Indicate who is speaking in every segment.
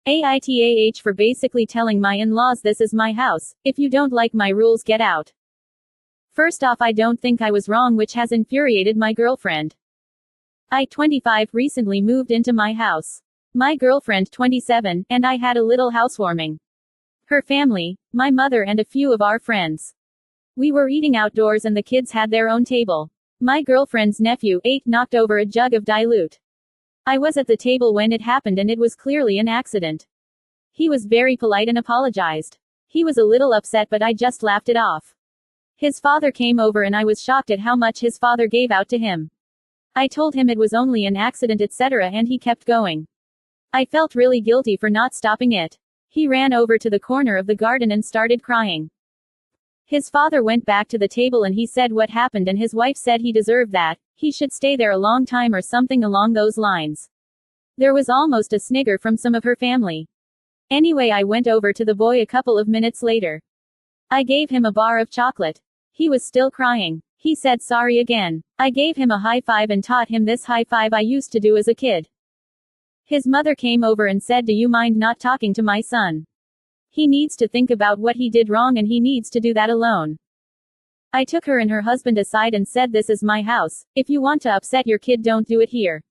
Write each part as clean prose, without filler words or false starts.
Speaker 1: AITAH for basically telling my in-laws this is my house, if you don't like my rules get out. First off, I don't think I was wrong, which has infuriated my girlfriend. I, 25, recently moved into my house. My girlfriend, 27, and I had a little housewarming. Her family, my mother and a few of our friends. We were eating outdoors and the kids had their own table. My girlfriend's nephew, 8, knocked over a jug of dilute. I was at the table when it happened and it was clearly an accident. He was very polite and apologized. He was a little upset, but I just laughed it off. His father came over and I was shocked at how much his father gave out to him. I told him it was only an accident etc. and he kept going. I felt really guilty for not stopping it. He ran over to the corner of the garden and started crying. His father went back to the table and he said what happened and his wife said he deserved that, he should stay there a long time or something along those lines. There was almost a snigger from some of her family. Anyway, I went over to the boy a couple of minutes later. I gave him a bar of chocolate. He was still crying. He said sorry again. I gave him a high five and taught him this high five I used to do as a kid. His mother came over and said, "Do you mind not talking to my son? He needs to think about what he did wrong and he needs to do that alone." I took her and her husband aside and said, "This is my house. If you want to upset your kid, don't do it here.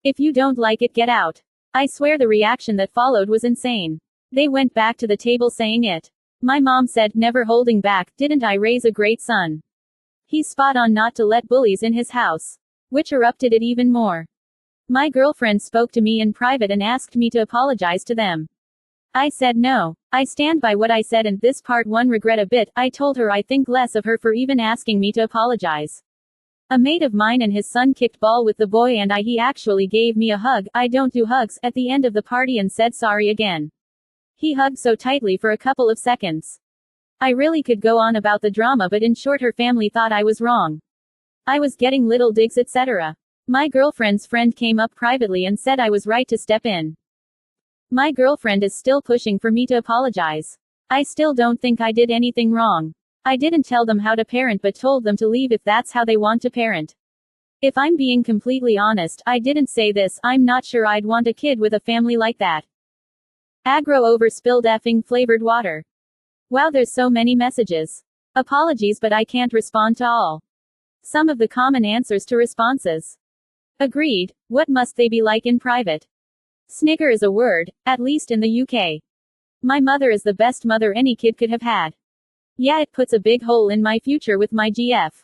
Speaker 1: If you don't like it, get out." I swear the reaction that followed was insane. They went back to the table saying it. My mom said, never holding back, "Didn't I raise a great son? He's spot on not to let bullies in his house." Which erupted it even more. My girlfriend spoke to me in private and asked me to apologize to them. I said no. I stand by what I said, and this part one regret a bit. I told her I think less of her for even asking me to apologize. A mate of mine and his son kicked ball with the boy and he actually gave me a hug, I don't do hugs, at the end of the party and said sorry again. He hugged so tightly for a couple of seconds. I really could go on about the drama, but in short, her family thought I was wrong. I was getting little digs etc. My girlfriend's friend came up privately and said I was right to step in. My girlfriend is still pushing for me to apologize. I still don't think I did anything wrong. I didn't tell them how to parent but told them to leave if that's how they want to parent. If I'm being completely honest, I didn't say this, I'm not sure I'd want a kid with a family like that. Aggro over spilled effing flavored water. Wow, there's so many messages. Apologies, but I can't respond to all. Some of the common answers to responses. Agreed. What must they be like in private? Snigger is a word, at least in the UK. My mother is the best mother any kid could have had. Yeah, it puts a big hole in my future with my GF.